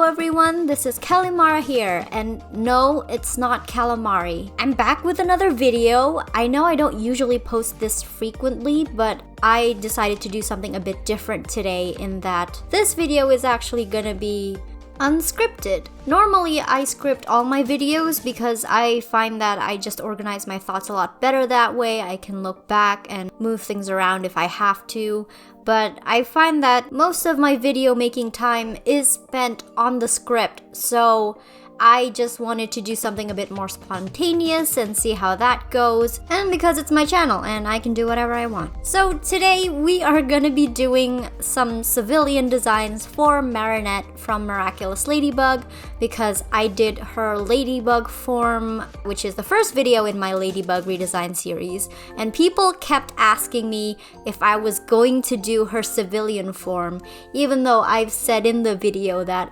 Hello everyone, this is Callimara here, and no, it's not calamari. I'm back with another video. I know I don't usually post this frequently, but I decided to do something a bit different today in that this video is actually gonna be unscripted. Normally I script all my videos because I find that I just organize my thoughts a lot better that way. I can look back and move things around if I have to. But I find that most of my video making time is spent on the script, so I just wanted to do something a bit more spontaneous and see how that goes, and because it's my channel and I can do whatever I want. So today we are gonna be doing some civilian designs for Marinette from Miraculous Ladybug, because I did her ladybug form, which is the first video in my ladybug redesign series, and people kept asking me if I was going to do her civilian form, even though I've said in the video that,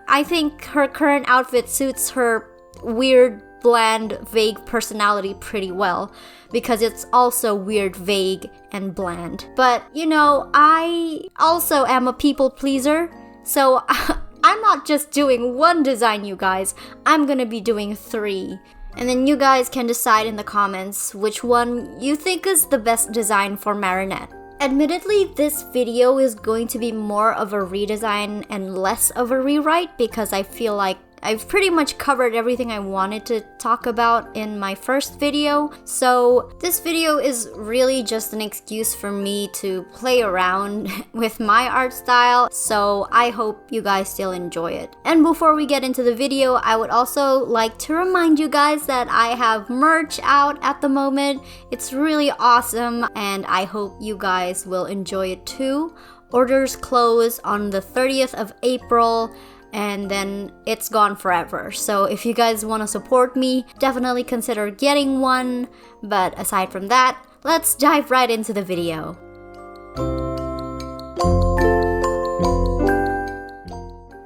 I think her current outfit suits her weird, bland, vague personality pretty well, because it's also weird, vague, and bland. But, you know, I also am a people pleaser, so I'm not just doing one design, you guys. I'm gonna be doing 3. And then you guys can decide in the comments which one you think is the best design for Marinette. Admittedly, this video is going to be more of a redesign and less of a rewrite because I feel like I've pretty much covered everything I wanted to talk about in my first video. So this video is really just an excuse for me to play around with my art style, so I hope you guys still enjoy it. And before we get into the video, I would also like to remind you guys that I have merch out at the moment. It's really awesome and I hope you guys will enjoy it too. Orders close on the 30th of April. And then it's gone forever. So if you guys want to support me, definitely consider getting one. But aside from that, let's dive right into the video.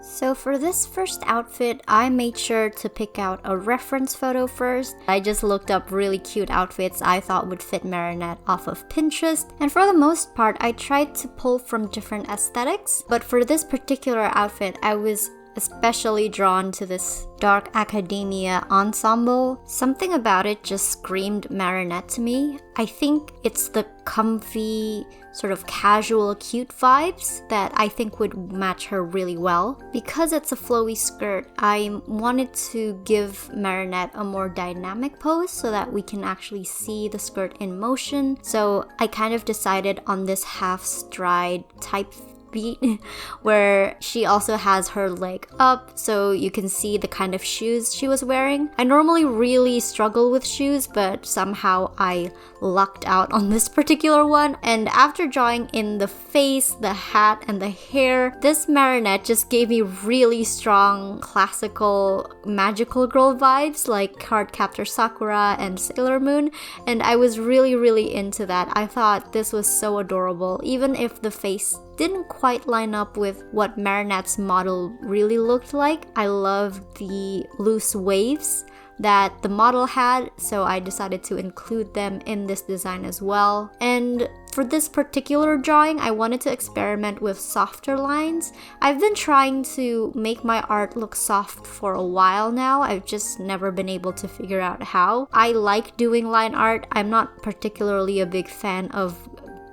So for this first outfit, I made sure to pick out a reference photo first. I just looked up really cute outfits I thought would fit Marinette off of Pinterest. And for the most part, I tried to pull from different aesthetics. But for this particular outfit, I was especially drawn to this dark academia ensemble. Something about it just screamed Marinette to me. I think it's the comfy, sort of casual, cute vibes that I think would match her really well. Because it's a flowy skirt, I wanted to give Marinette a more dynamic pose so that we can actually see the skirt in motion. So I kind of decided on this half stride type beat where she also has her leg up so you can see the kind of shoes she was wearing. I normally really struggle with shoes, but somehow I lucked out on this particular one. And after drawing in the face, the hat, and the hair, this Marinette just gave me really strong classical magical girl vibes like Cardcaptor Sakura and Sailor Moon, and I was really into that. I thought this was so adorable, even if the face didn't quite line up with what Marinette's model really looked like. I loved the loose waves that the model had, so I decided to include them in this design as well. And for this particular drawing, I wanted to experiment with softer lines. I've been trying to make my art look soft for a while now. I've just never been able to figure out how. I like doing line art. I'm not particularly a big fan of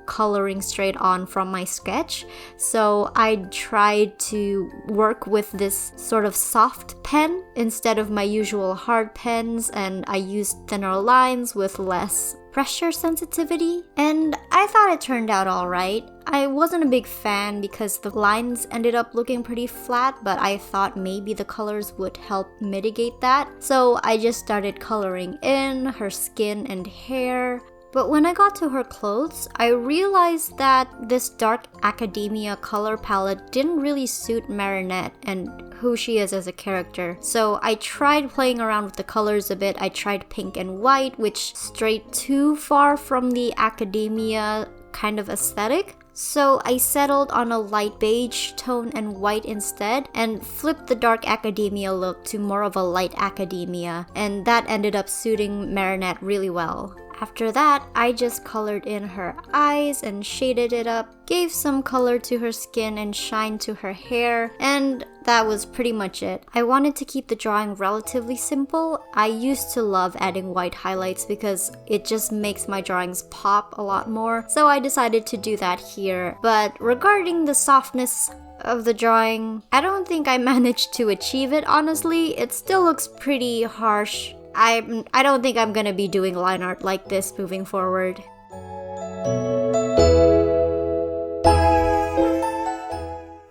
coloring straight on from my sketch, so I tried to work with this sort of soft pen instead of my usual hard pens, and I used thinner lines with less pressure sensitivity, and I thought it turned out alright. I wasn't a big fan because the lines ended up looking pretty flat, but I thought maybe the colors would help mitigate that, so I just started coloring in her skin and hair. But when I got to her clothes, I realized that this dark academia color palette didn't really suit Marinette and who she is as a character. So I tried playing around with the colors a bit. I tried pink and white, which strayed too far from the academia kind of aesthetic. So I settled on a light beige tone and white instead, and flipped the dark academia look to more of a light academia, and that ended up suiting Marinette really well. After that, I just colored in her eyes and shaded it up, gave some color to her skin and shine to her hair, and that was pretty much it. I wanted to keep the drawing relatively simple. I used to love adding white highlights because it just makes my drawings pop a lot more, so I decided to do that here. But regarding the softness of the drawing, I don't think I managed to achieve it, honestly. It still looks pretty harsh. I don't think I'm gonna be doing line art like this moving forward.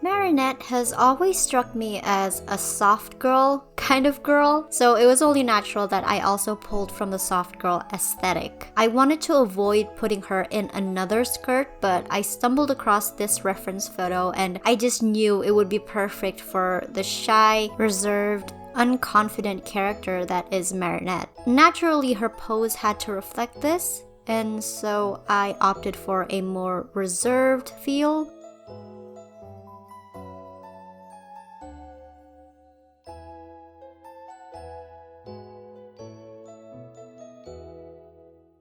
Marinette has always struck me as a soft girl kind of girl, so it was only natural that I also pulled from the soft girl aesthetic. I wanted to avoid putting her in another skirt, but I stumbled across this reference photo and I just knew it would be perfect for the shy, reserved, unconfident character that is Marinette. Naturally, her pose had to reflect this, and so I opted for a more reserved feel.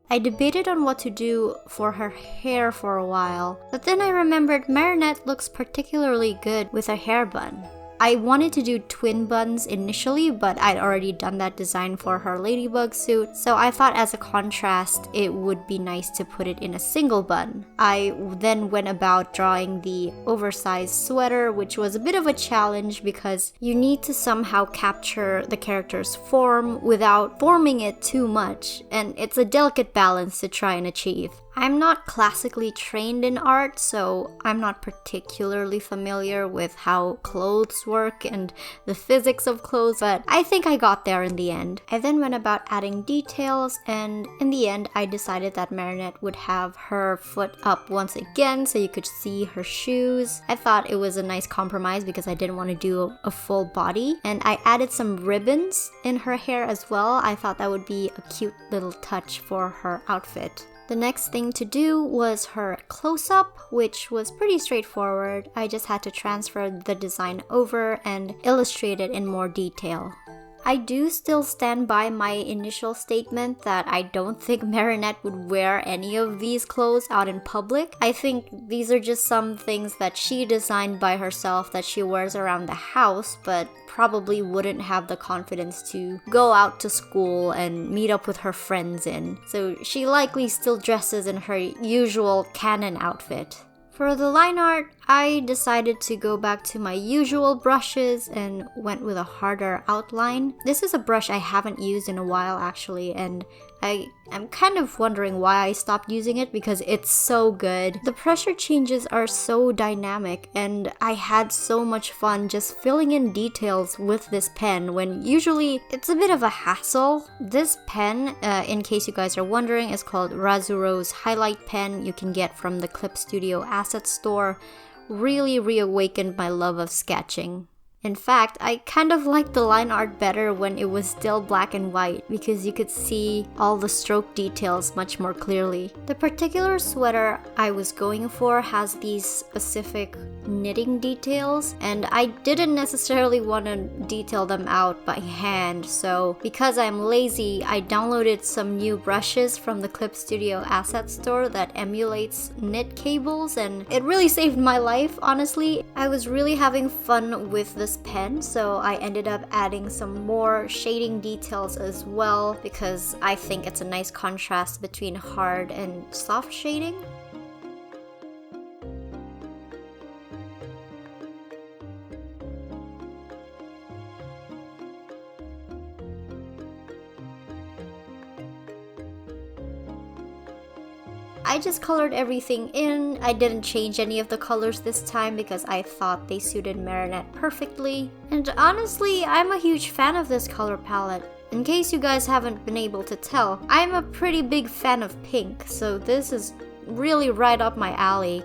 I debated on what to do for her hair for a while, but then I remembered Marinette looks particularly good with a hair bun. I wanted to do twin buns initially, but I'd already done that design for her ladybug suit, so I thought as a contrast it would be nice to put it in a single bun. I then went about drawing the oversized sweater, which was a bit of a challenge because you need to somehow capture the character's form without forming it too much, and it's a delicate balance to try and achieve. I'm not classically trained in art, so I'm not particularly familiar with how clothes work and the physics of clothes, but I think I got there in the end. I then went about adding details, and in the end I decided that Marinette would have her foot up once again so you could see her shoes. I thought it was a nice compromise because I didn't want to do a full body, and I added some ribbons in her hair as well. I thought that would be a cute little touch for her outfit. The next thing to do was her close-up, which was pretty straightforward. I just had to transfer the design over and illustrate it in more detail. I do still stand by my initial statement that I don't think Marinette would wear any of these clothes out in public. I think these are just some things that she designed by herself that she wears around the house, but probably wouldn't have the confidence to go out to school and meet up with her friends in. So she likely still dresses in her usual canon outfit. For the line art, I decided to go back to my usual brushes and went with a harder outline. This is a brush I haven't used in a while actually, and I'm kind of wondering why I stopped using it because it's so good. The pressure changes are so dynamic and I had so much fun just filling in details with this pen when usually it's a bit of a hassle. This pen, in case you guys are wondering, is called Razuro's Highlight Pen. You can get from the Clip Studio Asset Store. Really reawakened my love of sketching. In fact, I kind of liked the line art better when it was still black and white because you could see all the stroke details much more clearly. The particular sweater I was going for has these specific knitting details, and I didn't necessarily want to detail them out by hand, so because I'm lazy, I downloaded some new brushes from the Clip Studio Asset Store that emulates knit cables, and it really saved my life, honestly. I was really having fun with this pen, so I ended up adding some more shading details as well because I think it's a nice contrast between hard and soft shading. I just colored everything in. I didn't change any of the colors this time because I thought they suited Marinette perfectly. And honestly, I'm a huge fan of this color palette. In case you guys haven't been able to tell, I'm a pretty big fan of pink, so this is really right up my alley.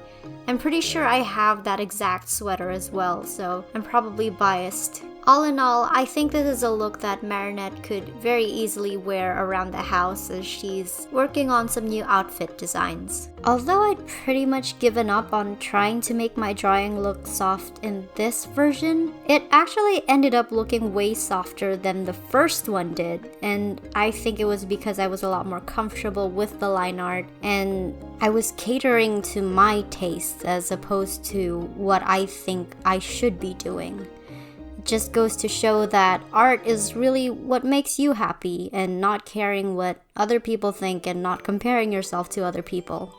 I'm pretty sure I have that exact sweater as well, so I'm probably biased. All in all, I think this is a look that Marinette could very easily wear around the house as she's working on some new outfit designs. Although I'd pretty much given up on trying to make my drawing look soft in this version, it actually ended up looking way softer than the first one did, and I think it was because I was a lot more comfortable with the line art and I was catering to my tastes as opposed to what I think I should be doing. Just goes to show that art is really what makes you happy and not caring what other people think and not comparing yourself to other people.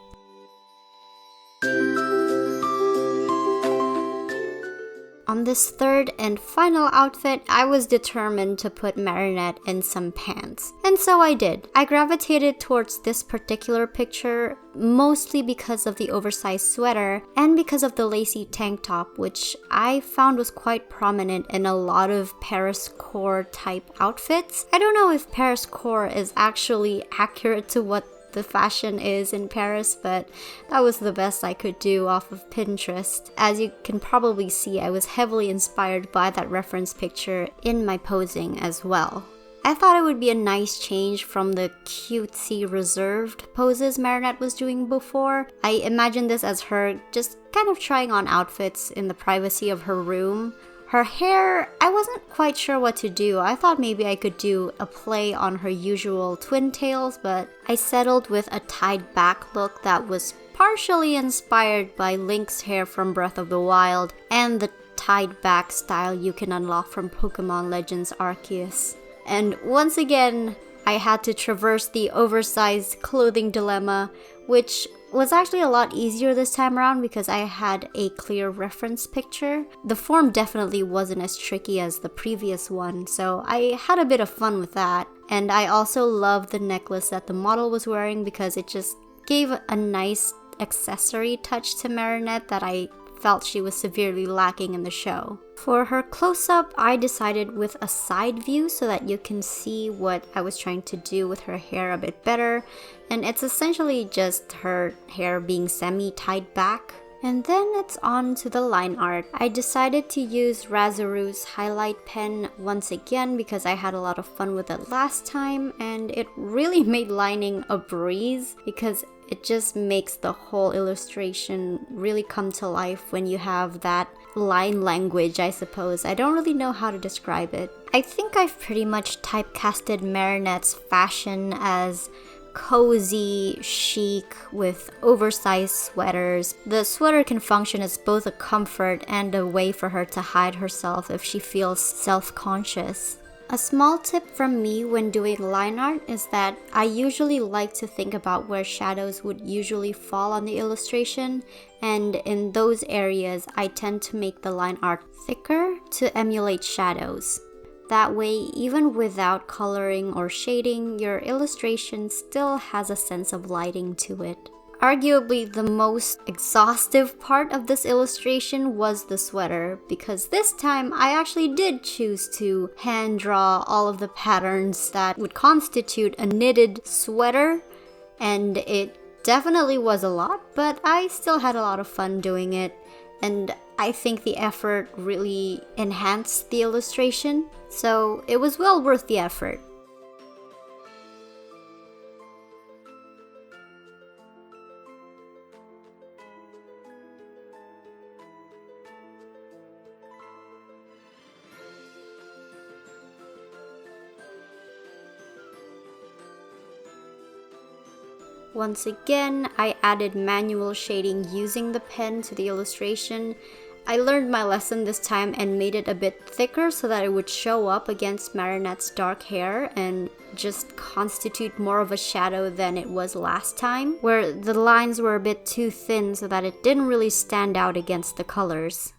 On this third and final outfit, I was determined to put Marinette in some pants. And so I did. I gravitated towards this particular picture mostly because of the oversized sweater and because of the lacy tank top, which I found was quite prominent in a lot of Paris core type outfits. I don't know if Paris core is actually accurate to what the fashion is in Paris, but that was the best I could do off of Pinterest. As you can probably see, I was heavily inspired by that reference picture in my posing as well. I thought it would be a nice change from the cutesy reserved poses Marinette was doing before. I imagined this as her just kind of trying on outfits in the privacy of her room. Her hair, I wasn't quite sure what to do. I thought maybe I could do a play on her usual twin tails, but I settled with a tied back look that was partially inspired by Link's hair from Breath of the Wild and the tied back style you can unlock from Pokemon Legends Arceus. And once again, I had to traverse the oversized clothing dilemma, which was actually a lot easier this time around because I had a clear reference picture. The form definitely wasn't as tricky as the previous one, so I had a bit of fun with that. And I also loved the necklace that the model was wearing because it just gave a nice accessory touch to Marinette that I felt she was severely lacking in the show. For her close-up, I decided with a side view so that you can see what I was trying to do with her hair a bit better, and it's essentially just her hair being semi-tied back. And then it's on to the line art. I decided to use Razarou's highlight pen once again because I had a lot of fun with it last time, and it really made lining a breeze because it just makes the whole illustration really come to life when you have that line language, I suppose. I don't really know how to describe it. I think I've pretty much typecasted Marinette's fashion as cozy, chic, with oversized sweaters. The sweater can function as both a comfort and a way for her to hide herself if she feels self-conscious. A small tip from me when doing line art is that I usually like to think about where shadows would usually fall on the illustration, and in those areas I tend to make the line art thicker to emulate shadows. That way, even without coloring or shading, your illustration still has a sense of lighting to it. Arguably, the most exhaustive part of this illustration was the sweater, because this time I actually did choose to hand draw all of the patterns that would constitute a knitted sweater, and it definitely was a lot, but I still had a lot of fun doing it, and I think the effort really enhanced the illustration, so it was well worth the effort. Once again, I added manual shading using the pen to the illustration. I learned my lesson this time and made it a bit thicker so that it would show up against Marinette's dark hair and just constitute more of a shadow than it was last time, where the lines were a bit too thin so that it didn't really stand out against the colors.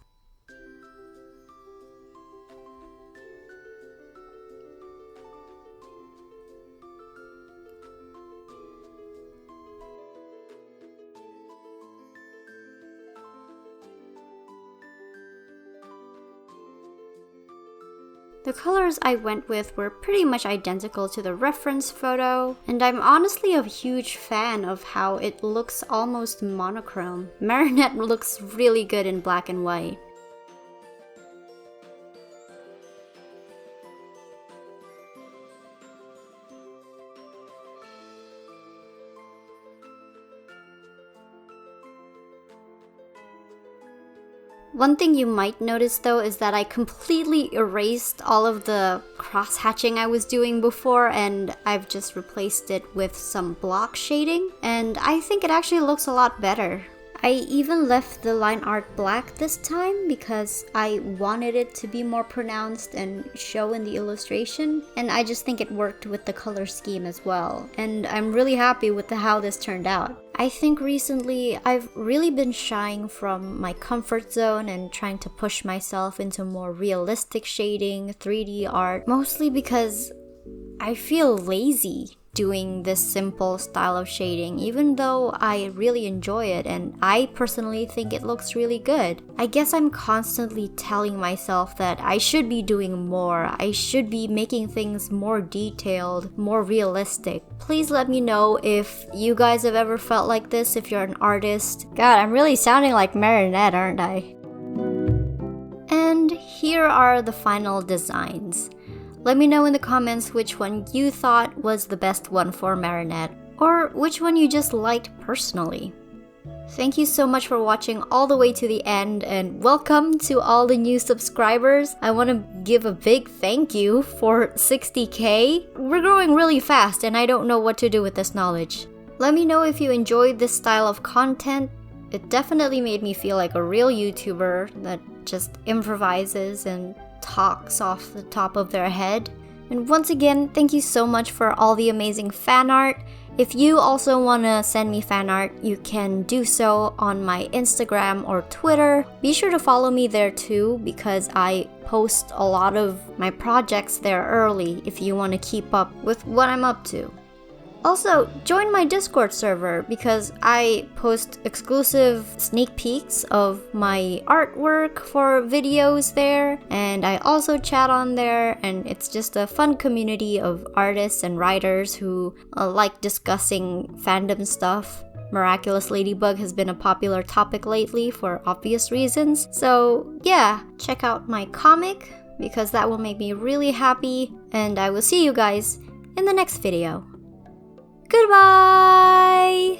The colors I went with were pretty much identical to the reference photo, and I'm honestly a huge fan of how it looks almost monochrome. Marinette looks really good in black and white. One thing you might notice though is that I completely erased all of the cross-hatching I was doing before, and I've just replaced it with some block shading, and I think it actually looks a lot better. I even left the line art black this time because I wanted it to be more pronounced and show in the illustration, and I just think it worked with the color scheme as well, and I'm really happy with how this turned out. I think recently I've really been shying from my comfort zone and trying to push myself into more realistic shading, 3D art, mostly because I feel lazy doing this simple style of shading, even though I really enjoy it and I personally think it looks really good. I guess I'm constantly telling myself that I should be doing more, I should be making things more detailed, more realistic. Please let me know if you guys have ever felt like this, if you're an artist. God, I'm really sounding like Marinette, aren't I? And here are the final designs. Let me know in the comments which one you thought was the best one for Marinette, or which one you just liked personally. Thank you so much for watching all the way to the end, and welcome to all the new subscribers. I want to give a big thank you for 60k. We're growing really fast and I don't know what to do with this knowledge. Let me know if you enjoyed this style of content. It definitely made me feel like a real YouTuber that just improvises and talks off the top of their head. And once again, thank you so much for all the amazing fan art. If you also want to send me fan art, you can do so on my Instagram or Twitter. Be sure to follow me there too, because I post a lot of my projects there early if you want to keep up with what I'm up to. Also, join my Discord server because I post exclusive sneak peeks of my artwork for videos there, and I also chat on there, and it's just a fun community of artists and writers who like discussing fandom stuff. Miraculous Ladybug has been a popular topic lately for obvious reasons, so yeah, check out my comic because that will make me really happy, and I will see you guys in the next video. Goodbye!